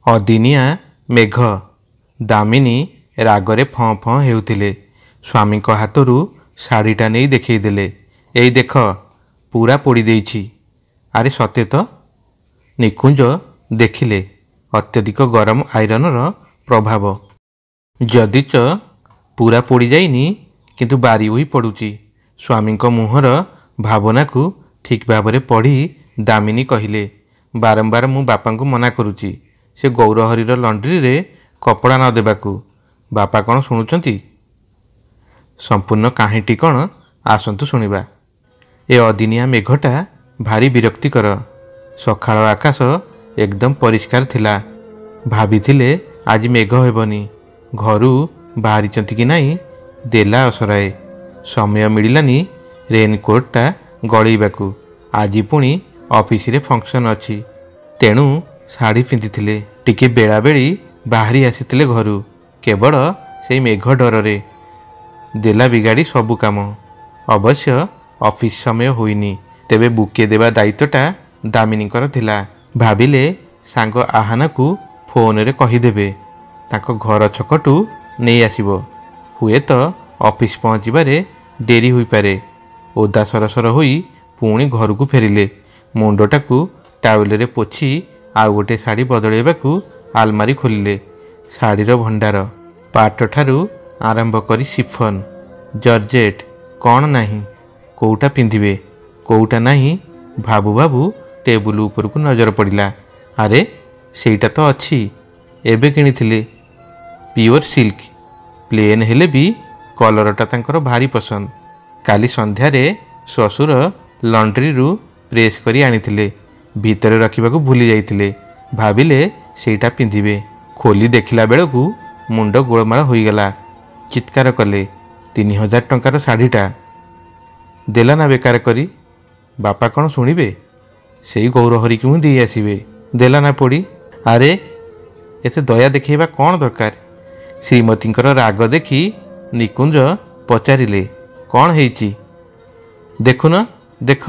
ଅଦିନିଆ ମେଘ। ଦାମିନୀ ରାଗରେ ଫଁ ଫଁ ହେଉଥିଲେ। ସ୍ୱାମୀଙ୍କ ହାତରୁ ଶାଢ଼ୀଟା ନେଇ ଦେଖେଇଦେଲେ। ଏଇ ଦେଖ, ପୁରା ପୋଡ଼ି ଦେଇଛି। ଆରେ ସତେ ତ। ନିକୁଞ୍ଜ ଦେଖିଲେ ଅତ୍ୟଧିକ ଗରମ ଆଇରନର ପ୍ରଭାବ। ଯଦିଚ ପୁରା ପୋଡ଼ିଯାଇନି, କିନ୍ତୁ ବାରି ହୋଇ ପଡ଼ୁଛି। ସ୍ୱାମୀଙ୍କ ମୁହଁର ଭାବନାକୁ ଠିକ୍ ଭାବରେ ପଢ଼ି ଦାମିନୀ କହିଲେ, ବାରମ୍ବାର ମୁଁ ବାପାଙ୍କୁ ମନା କରୁଛି ସେ ଗୌରହରିର ଲଣ୍ଡ୍ରିରେ କପଡ଼ା ନ ଦେବାକୁ। ବାପା କ'ଣ ଶୁଣୁଛନ୍ତି? ସମ୍ପୂର୍ଣ୍ଣ କାହିଁଟି କ'ଣ ଆସନ୍ତୁ ଶୁଣିବା। ଏ ଅଦିନିଆ ମେଘଟା ଭାରି ବିରକ୍ତିକର। ସକାଳ ଆକାଶ ଏକଦମ ପରିଷ୍କାର ଥିଲା। ଭାବିଥିଲେ ଆଜି ମେଘ ହେବନି। ଘରୁ ବାହାରିଛନ୍ତି କି ନାହିଁ ଦେଲା ଅସରାଏ। ସମୟ ମିଳିଲାନି ରେନକୋଟ୍ଟା ଗଳେଇବାକୁ। ଆଜି ପୁଣି ଅଫିସରେ ଫଙ୍କସନ୍ ଅଛି। ତେଣୁ ଶାଢ଼ୀ ପିନ୍ଧିଥିଲେ। ଟିକେ ବେଳାବେଳି ବାହାରି ଆସିଥିଲେ ଘରୁ, କେବଳ ସେଇ ମେଘ ଡରରେ। ଦେଲା ବିଗାଡ଼ି ସବୁ କାମ। ଅବଶ୍ୟ ଅଫିସ ସମୟ ହୋଇନି, ତେବେ ବୁକେ ଦେବା ଦାୟିତ୍ୱଟା ଦାମିନୀଙ୍କର ଥିଲା। ଭାବିଲେ ସାଙ୍ଗ ଆହାନାକୁ ଫୋନରେ କହିଦେବେ, ତାଙ୍କ ଘର ଛକଟୁ ନେଇ ଆସିବ। ହୁଏତ ଅଫିସ ପହଞ୍ଚିବାରେ ଡେରି ହୋଇପାରେ। ଓଦା ସରସର ହୋଇ ପୁଣି ଘରକୁ ଫେରିଲେ। ମୁଣ୍ଡଟାକୁ ଟାୱେଲରେ ପୋଛି ଆଉ ଗୋଟେ ଶାଢ଼ୀ ବଦଳାଇବାକୁ ଆଲମାରି ଖୋଲିଲେ। ଶାଢ଼ୀର ଭଣ୍ଡାର। ପାଟଠାରୁ ଆରମ୍ଭ କରି ସିଫନ୍, ଜର୍ଜେଟ୍, କ'ଣ ନାହିଁ। କେଉଁଟା ପିନ୍ଧିବେ କେଉଁଟା ନାହିଁ ଭାବୁ ଭାବୁ ଟେବୁଲ ଉପରକୁ ନଜର ପଡ଼ିଲା। ଆରେ ସେଇଟା ତ ଅଛି, ଏବେ କିଣିଥିଲେ। ପିଓର ସିଲ୍କ, ପ୍ଲେନ୍ ହେଲେ ବି କଲରଟା ତାଙ୍କର ଭାରି ପସନ୍ଦ। କାଲି ସନ୍ଧ୍ୟାରେ ଶ୍ୱଶୁର ଲଣ୍ଡ୍ରିରୁ ପ୍ରେସ୍ କରି ଆଣିଥିଲେ। ଭିତରେ ରଖିବାକୁ ଭୁଲି ଯାଇଥିଲେ। ଭାବିଲେ ସେଇଟା ପିନ୍ଧିବେ। ଖୋଲି ଦେଖିଲା ବେଳକୁ ମୁଣ୍ଡ ଗୋଳମାଳ ହୋଇଗଲା। ଚିତ୍କାର କଲେ, 3000 ଟଙ୍କାର ଶାଢ଼ୀଟା ଦେଲା ନା ବେକାର କରି। ବାପା କ'ଣ ଶୁଣିବେ? ସେଇ ଗୌରହରିକୁ ହିଁ ଦେଇ ଆସିବେ। ଦେଲା ନା ପୋଡ଼ି। ଆରେ ଏତେ ଦୟା ଦେଖେଇବା କ'ଣ ଦରକାର? ଶ୍ରୀମତୀଙ୍କର ରାଗ ଦେଖି ନିକୁଞ୍ଜ ପଚାରିଲେ, କ'ଣ ହେଇଛି? ଦେଖୁନ ଦେଖ।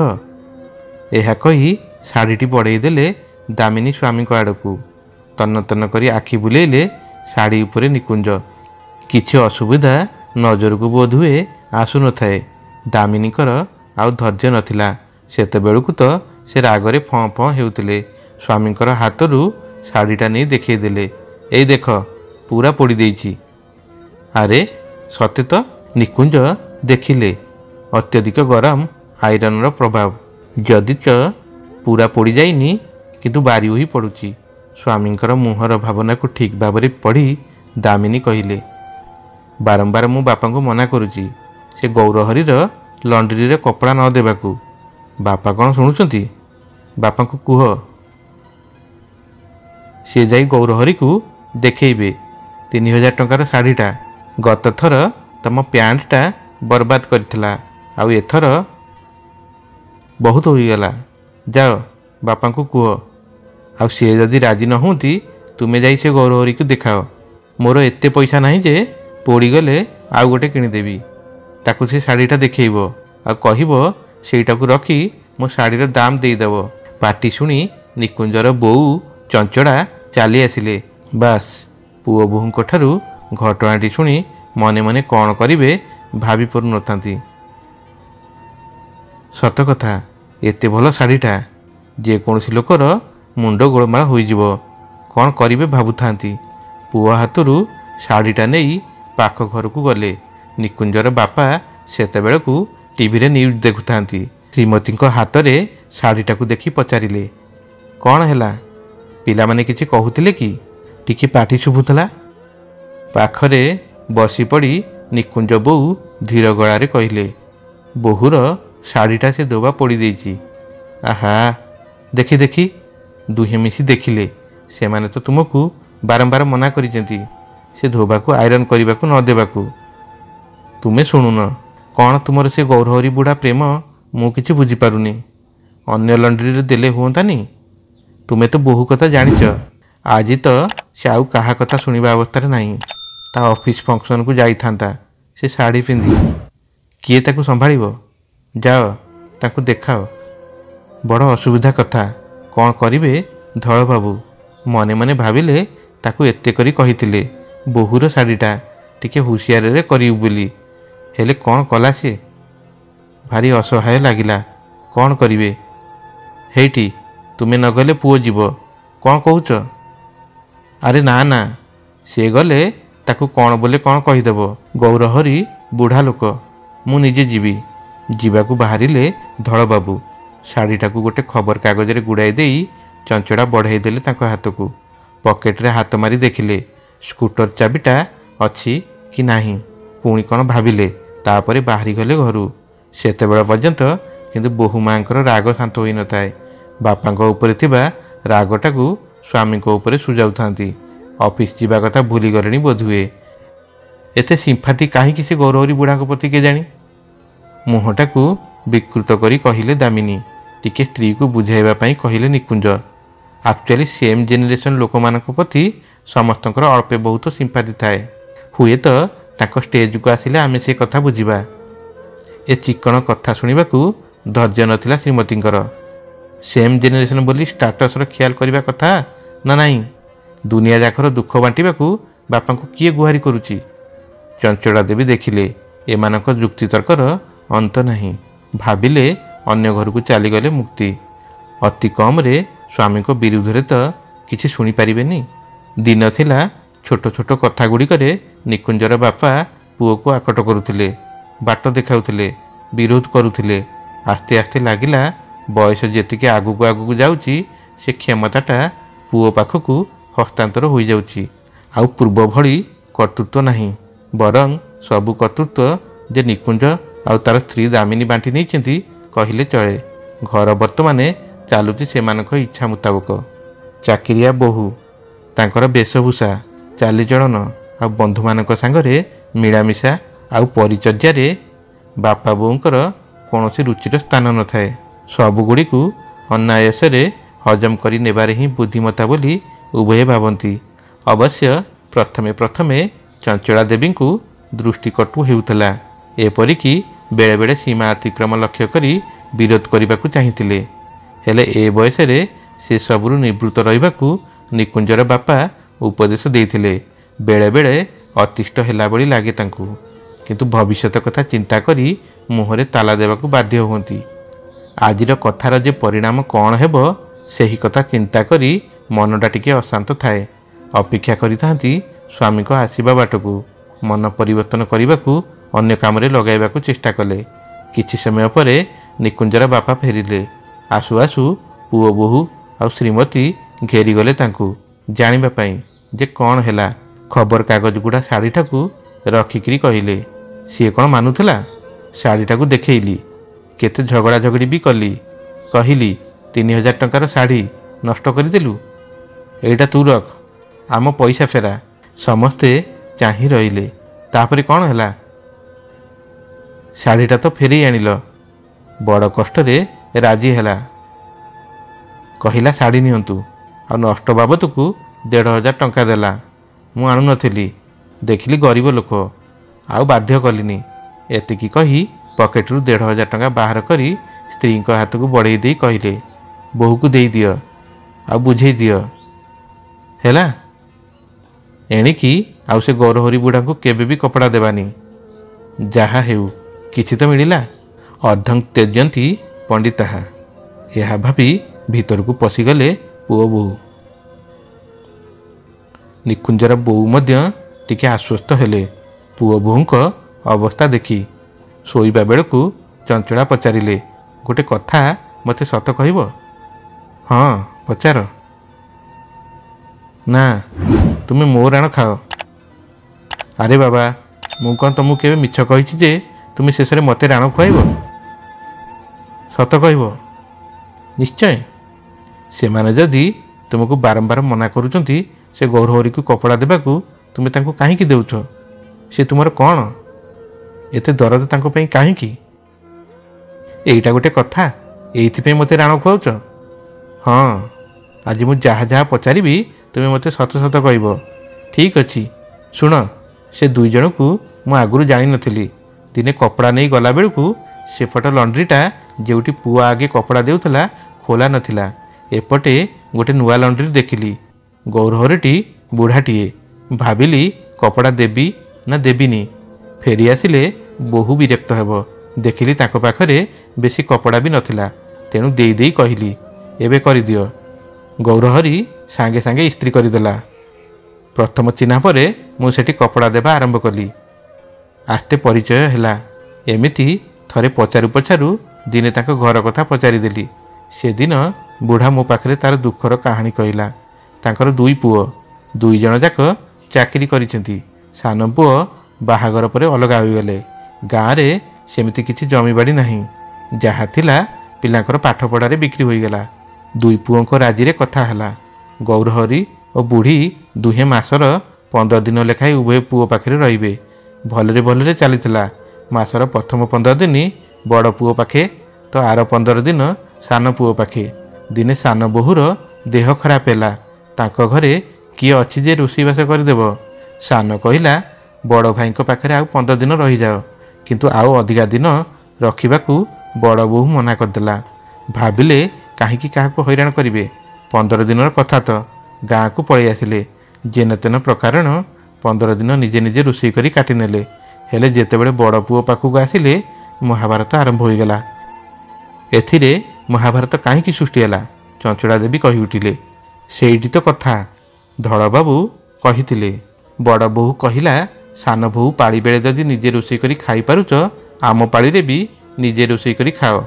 ଏହା କହି ଶାଢ଼ୀଟି ବଢ଼େଇ ଦେଲେ ଦାମିନୀ ସ୍ୱାମୀଙ୍କ ଆଡ଼କୁ। ତନ୍ନ ତନ୍ନ କରି ଆଖି ବୁଲେଇଲେ ଶାଢ଼ୀ ଉପରେ ନିକୁଞ୍ଜ। କିଛି ଅସୁବିଧା ନଜରକୁ ବୋଧହୁଏ ଆସୁନଥାଏ। ଦାମିନୀଙ୍କର ଆଉ ଧୈର୍ଯ୍ୟ ନଥିଲା। ସେତେବେଳକୁ ତ ସେ ରାଗରେ ଫଁ ଫଁ ହେଉଥିଲେ। ସ୍ୱାମୀଙ୍କର ହାତରୁ ଶାଢ଼ୀଟା ନେଇ ଦେଖେଇଦେଲେ, ଏଇ ଦେଖ, ପୁରା ପୋଡ଼ି ଦେଇଛି। ଆରେ ସତେ ତ। ନିକୁଞ୍ଜ ଦେଖିଲେ ଅତ୍ୟଧିକ ଗରମ ଆଇରନର ପ୍ରଭାବ। ଯଦିଚ ପୁରା ପୋଡ଼ିଯାଇନି, କିନ୍ତୁ ବାରି ହୋଇ ପଡ଼ୁଛି। ସ୍ୱାମୀଙ୍କର ମୁହଁର ଭାବନାକୁ ଠିକ୍ ଭାବରେ ପଢ଼ି ଦାମିନୀ କହିଲେ, ବାରମ୍ବାର ମୁଁ ବାପାଙ୍କୁ ମନା କରୁଛି ସେ ଗୌରହରିର ଲଣ୍ଡ୍ରିରେ କପଡ଼ା ନ ଦେବାକୁ। ବାପା କ'ଣ ଶୁଣୁଛନ୍ତି? ବାପାଙ୍କୁ କୁହ ସେ ଯାଇ ଗୌରହରିକୁ ଦେଖେଇବେ 3000 ଟଙ୍କାର ଶାଢ଼ୀଟା। ଗତଥର ତମ ପ୍ୟାଣ୍ଟଟା ବର୍ବାଦ କରିଥିଲା, ଆଉ ଏଥର ବହୁତ ହୋଇଗଲା। ଯାଅ ବାପାଙ୍କୁ କୁହ। ଆଉ ସିଏ ଯଦି ରାଜି ନ ହୁଅନ୍ତି, ତୁମେ ଯାଇ ସେ ଗୌରହରିକୁ ଦେଖାଅ। ମୋର ଏତେ ପଇସା ନାହିଁ ଯେ ପୋଡ଼ିଗଲେ ଆଉ ଗୋଟେ କିଣିଦେବି। ତାକୁ ସେ ଶାଢ଼ୀଟା ଦେଖେଇବ, ଆଉ କହିବ ସେଇଟାକୁ ରଖି ମୋ ଶାଢ଼ୀର ଦାମ ଦେଇଦେବ। ପାଟି ଶୁଣି ନିକୁଞ୍ଜର ବୋଉ ଚଞ୍ଚଡ଼ା ଚାଲି ଆସିଲେ। ବାସ୍, ପୁଅ ବୋହୂଙ୍କ ଠାରୁ ଘଟଣାଟି ଶୁଣି ମନେ ମନେ କ'ଣ କରିବେ ଭାବି ପାରୁନଥାନ୍ତି। ସତ କଥା, ଏତେ ଭଲ ଶାଢ଼ୀଟା ଯେକୌଣସି ଲୋକର ମୁଣ୍ଡ ଗୋଳମାଳ ହୋଇଯିବ। କ'ଣ କରିବେ ଭାବୁଥାନ୍ତି। ପୁଅ ହାତରୁ ଶାଢ଼ୀଟା ନେଇ ପାଖ ଘରକୁ ଗଲେ। ନିକୁଞ୍ଜର ବାପା ସେତେବେଳକୁ ଟିଭିରେ ନ୍ୟୁଜ୍ ଦେଖୁଥାନ୍ତି। ଶ୍ରୀମତୀଙ୍କ ହାତରେ ଶାଢ଼ୀଟାକୁ ଦେଖି ପଚାରିଲେ, କ'ଣ ହେଲା? ପିଲାମାନେ କିଛି କହୁଥିଲେ କି? ଟିକେ ପାଟି ଶୁଭୁଥିଲା। ପାଖରେ ବସିପଡ଼ି ନିକୁଞ୍ଜ ବୋଉ ଧୀର ଗଳାରେ କହିଲେ, ବୋହୂର ଶାଢ଼ୀଟା ସେ ଧୋବା ପୋଡ଼ି ଦେଇଛି। ଆହା, ଦେଖି ଦେଖି। ଦୁହେଁ ମିଶି ଦେଖିଲେ, ସେମାନେ ତ ତୁମକୁ ବାରମ୍ବାର ମନା କରିଛନ୍ତି ସେ ଧୋବାକୁ ଆଇରନ୍ କରିବାକୁ ନ ଦେବାକୁ। ତୁମେ ଶୁଣୁନ। କ'ଣ ତୁମର ସେ ଗୌରହରି ବୁଢ଼ା ପ୍ରେମ ମୁଁ କିଛି ବୁଝିପାରୁନି। ଅନ୍ୟ ଲଣ୍ଡ୍ରିରେ ଦେଲେ ହୁଅନ୍ତାନି? ତୁମେ ତ ବୋହୂ କଥା ଜାଣିଛ। ଆଜି ତ ସେ ଆଉ କାହା କଥା ଶୁଣିବା ଅବସ୍ଥାରେ ନାହିଁ। ତା ଅଫିସ ଫଙ୍କସନ୍କୁ ଯାଇଥାନ୍ତା ସେ ଶାଢ଼ୀ ପିନ୍ଧି। କିଏ ତାକୁ ସମ୍ଭାଳିବ? ଯାଅ ତାଙ୍କୁ ଦେଖାଅ। ବଡ଼ ଅସୁବିଧା କଥା। କ'ଣ କରିବେ ଧଳବାବୁ? मने मने भाविले ताकू एते करी कहिथिले बोहूर शाढ़ीटा टिके हुसियारे करिउ बोली। हेले कौन कला सी भारी असहाय लगिला। कौन करिवे हेटी तुमे न गले पुओ जीव कौन कहूच? अरे ना ना से गले ताकू कौन बोले कौन कहीदेव। गौरहरी बुढ़ा लोक मु निजे जीवी। जीवाकू बाहरिले धड़ बाबू शाढ़ीटाकू गोटे खबर कागज रे गुड़ाई देई चंचड़ा बढ़ाई देले तांको हाथकू। पकेट्रे हाथ मारी देखिले स्कूटर चाबिटा अच्छी कि नाही। पुणी कौन भाविले तापरे बाहरी गले घरू। सेतेबेला पर्यंत किंतु बोहू मांकर राग शांत होई नथाए। बापांको उपरे थिबा रागटाकू स्वामीको उपरे सुजाउथांती। ऑफिस जीवा कथा भूली गलेनी बोधुए। एते सिंपाथी काहींकि से गौरहरी बुढ़ाको प्रति के जानी। मुहटाकू विकृत करी कहिले दामिनी। टिके स्त्री को बुझाइबा पई कहिले निकुंज। एक्चुअली सेम जेनेरेशन लोक मानक प्रति समस्तंकर अल्पे बहुत सिंपाथी थाए। हुए तो ताको स्टेज को आसिले आमे से कथा बुझिबा। ए चिकन कथा सुनिबाकू धैर्य नथिला श्रीमतींकर। सेम जेनेरेशन बोली स्टाटस रो ख्याल करिबा कथा ना नहीं। दुनिया जाकर दुख बांटिबाकू बापांको किए गुहारी करूची। चंचड़ा देवी देखिले एमानक जुक्ति तर्कर अंत नहीं। भाविले अन्य घर को चलीगले मुक्ति। अति कम रे स्वामी को विरुद्ध तो किसी शुणी पारिबेनी। दिन थिला छोट छोट कथा गुड़िकरे निकुंजर बापा पुओ को आकट करुथिले, बाट देखाउथिले, विरोध करुथिले। आस्ते आस्ते लागिला बयस जेतिके आगुक आगुक जाउची से क्षमताटा पुओ पाखकू हस्तांतर हो जाउची। आउ पूर्व भली कर्तृत्व नहीं। बरं सबु कर्तृत्व जे निकुंज आउ तार स्त्री दामिनी बांटी नहीं कहले चले। घर बर्तमान चलुची सेमानक इच्छा मुताबक। चाकिरिया बोहू तांकर वेशभूषा चालीचलन आ बंधु मानक सांगरे मिलामिशा आउ परिचर्यारे बापा बोऊंकर कौनसी रुचिर स्थान न थाए। सबुगुड़ी को अनायासरे हजम करी नेबारे ही बुद्धिमता बोली उभय भावती। अवश्य प्रथमे प्रथमे चंचला देवी को दृष्टिकटु हेउथला। एपरिकी बेले बेले सीमा अतिक्रम लक्ष्य करी विरोध करने चाहिए। हेले ए बयस से सबुरु निवृत्त रहिबाकू निकुंजर बापा उपदेश देइथिले। बेले बेले अतिष्ट हेला बड़ी लागे तांकू, किंतु भविष्यत कथा चिंता करी मुहरे ताला देवाकू बाध्य होती। आजिर कथार जे परिणाम कौन हेबो सेही कथा चिंता करी मनटा टिके अशांत थाए। अपेक्षा करिथांती स्वामी को आसीबा बाटकू। मन परिवर्तन करने अन्य काम रे लगाइबाकू चेष्टा कले। किछि समय परे निकुंजर बापा फेरिले। आसु आसु पुओ बोहू आ श्रीमती घेरी गले तांकू जानिबा पई जे कौन हेला। खबर कागज गुड़ा शाढ़ीटाकू रखिकी कहले। सी कौन मानुला। शाढ़ीटाकू देखली, केते झगड़ा झगड़ी भी कली। कहली 3000 टंकार शाढ़ी नष्ट करदेलु, एटा तू रख, आम पैसा फेरा। समस्ते चाही रहिले। तापरे कौन हैला? शाढ़ीटा तो फेरी आनिल। बड़ कष्टरे राजी हैला। कहिला शाढ़ी नियंतु आ नष्ट बाबतकू 1500 टंका देला। मु आणु नथिली, देखिली गरीब लोक आउ बाध्य कलिनी। एतिकी कही पकेटरू 1500 टंका बाहर करी स्त्री हाथ को बढ़ई दे कहले, बोहू को दे दियो आ बुझे दियो हैला। एणिकी आउ से गौरहरी बुढ़ा को केबे भी कपड़ा देवानी। जहा हेउ किछि तो मिलिला। अर्धं त्यजंती पंडिता यह भावी भीतर को पशिगले पुओ बोहू। निकुंजर बोऊ मध्य टिके आश्वस्त हेले। पुओ बोहूंको अवस्था देखी शोइबा बेलकू चंचला पचारिले, गोटे कथा मते सत कहब? हाँ पचार। ना तुमे मो राण खाओ। अरे बाबा मु कौन तुमको केवे मिछ कही जे तुम शेष में मते राण खुआब? सत कहब? निश्चय। से माने जदि तुमको बारंबार मना करुचंती से गौरहरी को कपड़ा देबाकू तुमे तांको काहींकी देउछ? से तुमर कौन एते दरद तांको पई काहींकी? एइटा गोटे कथा एइथिपई मते राण खुआउछ? हाँ आज मु जहा जहा पचारिबी तुमे मते सत सत कहब। ठीक अच्छी शुण, से दुई जन को मु आगुरु जानी नथिली। दिने कपड़ा नहीं गला बेलू सेपट लंड्रीटा जोटी पुआ आगे कपड़ा देउथला खोला नथिला। एपटे गोटे नुआ लंड्री देखिली। ଗୌରହରିଟି ବୁଢ଼ାଟିଏ। ଭାବିଲି କପଡ଼ା ଦେବି ନା ଦେବିନି। ଫେରି ଆସିଲେ ବହୁ ବିରକ୍ତ ହେବ। ଦେଖିଲି ତାଙ୍କ ପାଖରେ ବେଶୀ କପଡ଼ା ବି ନଥିଲା। ତେଣୁ ଦେଇ ଦେଇ କହିଲି, ଏବେ କରିଦିଅ। ଗୌରହରି ସାଙ୍ଗେ ସାଙ୍ଗେ ଇସ୍ତ୍ରୀ କରିଦେଲା। ପ୍ରଥମ ଚିହ୍ନା ପରେ ମୁଁ ସେଠି କପଡ଼ା ଦେବା ଆରମ୍ଭ କଲି। ଆସ୍ତେ ପରିଚୟ ହେଲା। ଏମିତି ଥରେ ପଚାରୁ ପଚାରୁ ଦିନେ ତାଙ୍କ ଘର କଥା ପଚାରିଦେଲି। ସେଦିନ ବୁଢ଼ା ମୋ ପାଖରେ ତାର ଦୁଃଖର କାହାଣୀ କହିଲା। ତାଙ୍କର 2 ପୁଅ, 2 ଜଣ ଯାକ ଚାକିରି କରିଛନ୍ତି। ସାନ ପୁଅ ବାହାଘର ପରେ ଅଲଗା ହୋଇଗଲେ। ଗାଁରେ ସେମିତି କିଛି ଜମିବାଡ଼ି ନାହିଁ। ଯାହା ଥିଲା ପିଲାଙ୍କର ପାଠପଢ଼ାରେ ବିକ୍ରି ହୋଇଗଲା। 2 ପୁଅଙ୍କ ରାଜିରେ କଥା ହେଲା। ଗୌରହରି ଓ ବୁଢ଼ୀ ଦୁହେଁ ମାସର 15 ଦିନ ଲେଖାଏଁ ଉଭୟ ପୁଅ ପାଖରେ ରହିବେ। ଭଲରେ ଭଲରେ ଚାଲିଥିଲା। ମାସର ପ୍ରଥମ 15 ଦିନ ବଡ଼ ପୁଅ ପାଖେ ତ ଆର 15 ଦିନ ସାନ ପୁଅ ପାଖେ। ଦିନେ ସାନ ବୋହୂର ଦେହ ଖରାପ ହେଲା। ତାଙ୍କ ଘରେ କିଏ ଅଛି ଯେ ରୋଷେଇବାସ କରିଦେବ? ସାନ କହିଲା, ବଡ଼ ଭାଇଙ୍କ ପାଖରେ ଆଉ 15 ଦିନ ରହିଯାଅ। କିନ୍ତୁ ଆଉ ଅଧିକା ଦିନ ରଖିବାକୁ ବଡ଼ ବୋହୂ ମନା କରିଦେଲା। ଭାବିଲେ କାହିଁକି କାହାକୁ ହଇରାଣ କରିବେ। 15 ଦିନର କଥା ତ। ଗାଁକୁ ପଳେଇ ଆସିଲେ। ଯେନ ତେନ ପ୍ରକାରଣ 15 ଦିନ ନିଜେ ନିଜେ ରୋଷେଇ କରି କାଟିନେଲେ। ହେଲେ ଯେତେବେଳେ ବଡ଼ ପୁଅ ପାଖକୁ ଆସିଲେ ମହାଭାରତ ଆରମ୍ଭ ହୋଇଗଲା। ଏଥିରେ ମହାଭାରତ କାହିଁକି ସୃଷ୍ଟି ହେଲା? ଚଞ୍ଚଳା ଦେବୀ କହି ଉଠିଲେ। ସେଇଠି ତ କଥା। ଧଳବାବୁ କହିଥିଲେ। ବଡ଼ ବୋହୂ କହିଲା, ସାନ ବୋହୂ ପାଳି ବେଳେ ଯଦି ନିଜେ ରୋଷେଇ କରି ଖାଇପାରୁଛ, ଆମ ପାଳିରେ ବି ନିଜେ ରୋଷେଇ କରି ଖାଅ।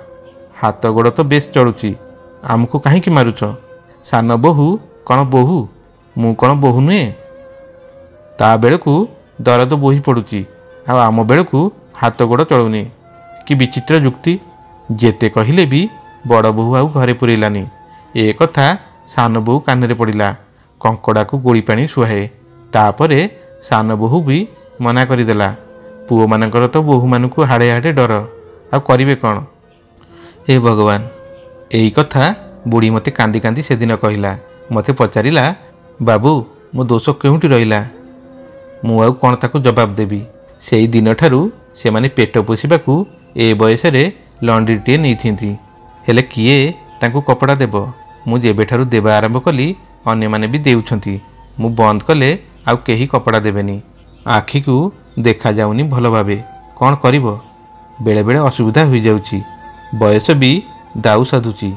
ହାତ ଗୋଡ଼ ତ ବେଶ ଚଳୁଛି, ଆମକୁ କାହିଁକି ମାରୁଛ? ସାନ ବୋହୂ କ'ଣ ବୋହୂ? ମୁଁ କ'ଣ ବୋହୂ ନୁହେଁ? ତା ବେଳକୁ ଦରଦ ବୋହି ପଡ଼ୁଛି, ଆଉ ଆମ ବେଳକୁ ହାତ ଗୋଡ଼ ଚଳୁନି। କି ବିଚିତ୍ର ଯୁକ୍ତି! ଯେତେ କହିଲେ ବି ବଡ଼ ବୋହୂ ଆଉ ଘରେ ପୁରେଇଲାନି। ଏ କଥା ସାନ ବୋହୂ କାନରେ ପଡ଼ିଲା। କଙ୍କଡ଼ାକୁ ଗୋଳି ପାଣି ସୁହାଏ। ତାପରେ ସାନ ବୋହୂ ବି ମନା କରିଦେଲା। ପୁଅମାନଙ୍କର ତ ବୋହୂମାନଙ୍କୁ ହାଡ଼େ ହାଡ଼େ ଡର। ଆଉ କରିବେ କ'ଣ? ହେ ଭଗବାନ! ଏଇ କଥା ବୁଢ଼ୀ ମୋତେ କାନ୍ଦି କାନ୍ଦି ସେଦିନ କହିଲା। ମୋତେ ପଚାରିଲା, ବାବୁ ମୋ ଦୋଷ କେଉଁଠି ରହିଲା? ମୁଁ ଆଉ କ'ଣ ତାକୁ ଜବାବ ଦେବି? ସେଇ ଦିନଠାରୁ ସେମାନେ ପେଟ ପୋଷିବାକୁ ଏ ବୟସରେ ଲଣ୍ଡ୍ରିଟିଏ ନେଇଛନ୍ତି। ହେଲେ କିଏ ତାଙ୍କୁ କପଡ଼ା ଦେବ? ମୁଁ ଯେବେଠାରୁ ଦେବା ଆରମ୍ଭ କଲି ଅନ୍ୟମାନେ ବି ଦେଉଛନ୍ତି। ମୁଁ ବନ୍ଦ କଲେ ଆଉ କେହି କପଡ଼ା ଦେବେନି। ଆଖିକୁ ଦେଖାଯାଉନି ଭଲ ଭାବେ। କ'ଣ କରିବ? ବେଳେବେଳେ ଅସୁବିଧା ହୋଇଯାଉଛି। ବୟସ ବି ଦାଉ ସାଧୁଛି।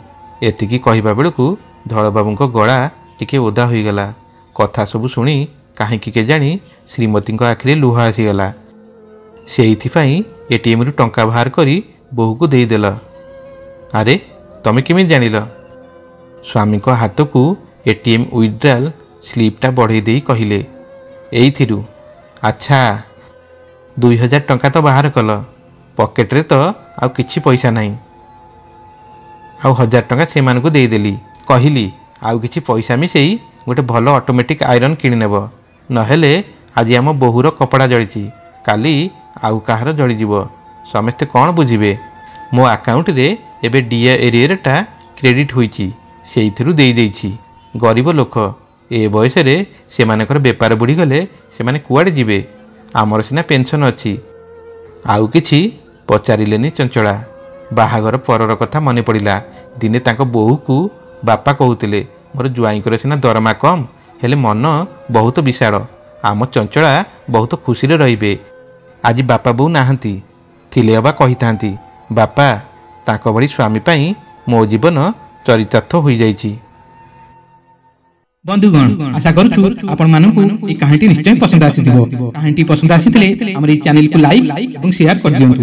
ଏତିକି କହିବା ବେଳକୁ ଧଳବାବୁଙ୍କ ଗଳା ଟିକେ ଓଦା ହୋଇଗଲା। କଥା ସବୁ ଶୁଣି କାହିଁକି କେଜାଣି ଶ୍ରୀମତୀଙ୍କ ଆଖିରେ ଲୁହ ଆସିଗଲା। ସେଇଥିପାଇଁ ଏଟିଏମ୍ରୁ ଟଙ୍କା ବାହାର କରି ବୋହୂକୁ ଦେଇଦେଲ। ଆରେ ତମେ କେମିତି ଜାଣିଲ? ସ୍ୱାମୀଙ୍କ ହାତକୁ ଏଟିଏମ୍ ୱିଥଡ୍ରାଲ୍ ସ୍ଲିପ୍ଟା ବଢ଼େଇ ଦେଇ କହିଲେ, ଏଇଥିରୁ। ଆଚ୍ଛା, 2000 ଟଙ୍କା ତ ବାହାର କଲ। ପକେଟରେ ତ ଆଉ କିଛି ପଇସା ନାହିଁ। ଆଉ 1000 ଟଙ୍କା ସେମାନଙ୍କୁ ଦେଇଦେଲି। କହିଲି ଆଉ କିଛି ପଇସା ମିଶେଇ ଗୋଟେ ଭଲ ଅଟୋମେଟିକ୍ ଆଇରନ୍ କିଣିନେବ। ନହେଲେ ଆଜି ଆମ ବୋହୂର କପଡ଼ା ଜଳିଛି, କାଲି ଆଉ କାହାର ଜଳିଯିବ। ସମସ୍ତେ କ'ଣ ବୁଝିବେ? ମୋ ଆକାଉଣ୍ଟରେ ଏବେ ଡିଏ ଏରିୟରଟା କ୍ରେଡ଼ିଟ୍ ହୋଇଛି, ସେଇଥିରୁ ଦେଇଦେଇଛି। ଗରିବ ଲୋକ, ଏ ବୟସରେ ସେମାନଙ୍କର ବେପାର ବୁଡ଼ିଗଲେ ସେମାନେ କୁଆଡ଼େ ଯିବେ? ଆମର ସିନା ପେନ୍ସନ୍ ଅଛି। ଆଉ କିଛି ପଚାରିଲେନି ଚଞ୍ଚଳା। ବାହାଘର ପରର କଥା ମନେ ପଡ଼ିଲା। ଦିନେ ତାଙ୍କ ବୋହୂକୁ ବାପା କହୁଥିଲେ, ମୋର ଜ୍ୱାଇଁଙ୍କର ସିନା ଦରମା କମ୍, ହେଲେ ମନ ବହୁତ ବିଶାଳ। ଆମ ଚଞ୍ଚଳା ବହୁତ ଖୁସିରେ ରହିବେ। ଆଜି ବାପା ବୋଉ ନାହାନ୍ତି, ଥିଲେ ଅବା କହିଥାନ୍ତି, ବାପା ତାଙ୍କ ଭଳି ସ୍ୱାମୀ ପାଇଁ ମୋ ଜୀବନ ଚରିତାର୍ଥ ହୋଇଯାଇଛି। ବନ୍ଧୁଗଣ, ଆଶା କରୁଛୁ ଆପଣମାନଙ୍କୁ এই কাহিনীটি নিশ্চয় পছন্দ আসিଥିବ। কাহিনীটি পছন্দ আসিଥିଲେ ଆମର এই ଚ୍ୟାନେଲକୁ ଲାଇକ୍ ଏବଂ শেয়ার କରିଦିଅନ୍ତୁ।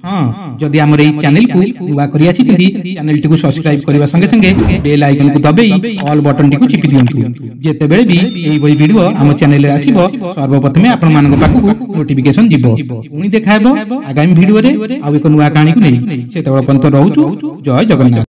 ହଁ, ଯଦି ଆମର এই ଚ୍ୟାନେଲକୁ ନୂଆ କରି ଆସିଛନ୍ତି, ଚ୍ୟାନେଲଟିକୁ ସବସ୍କ୍ରାଇବ କରିବା ସଙ୍ଗେ ସଙ୍ଗେ ବେଲ୍ ଆଇକନକୁ ଦବେଇ ଅଲ୍ ବଟନଟିକୁ ଚିପି ଦିଅନ୍ତୁ। ଯେତେବେଳେ ବି ଏଇଭଳି ଭିଡ଼ିଓ ଆମ ଚ୍ୟାନେଲରେ ଆସିବ, ସର୍ବପ୍ରଥମେ ଆପଣମାନଙ୍କ ପାଖକୁ ନୋଟିଫିକେସନ ଯିବ। ପୁଣି ଦେଖା ହେବ ଆଗାମୀ ଭିଡ଼ିଓରେ ଆଉ ଏକ ନୂଆ କାହାଣୀକୁ ନେଇ। ସେତେବେଳେ ପର୍ଯ୍ୟନ୍ତ ରହୁଛୁ। ଜୟ ଜଗନ୍ନାଥ।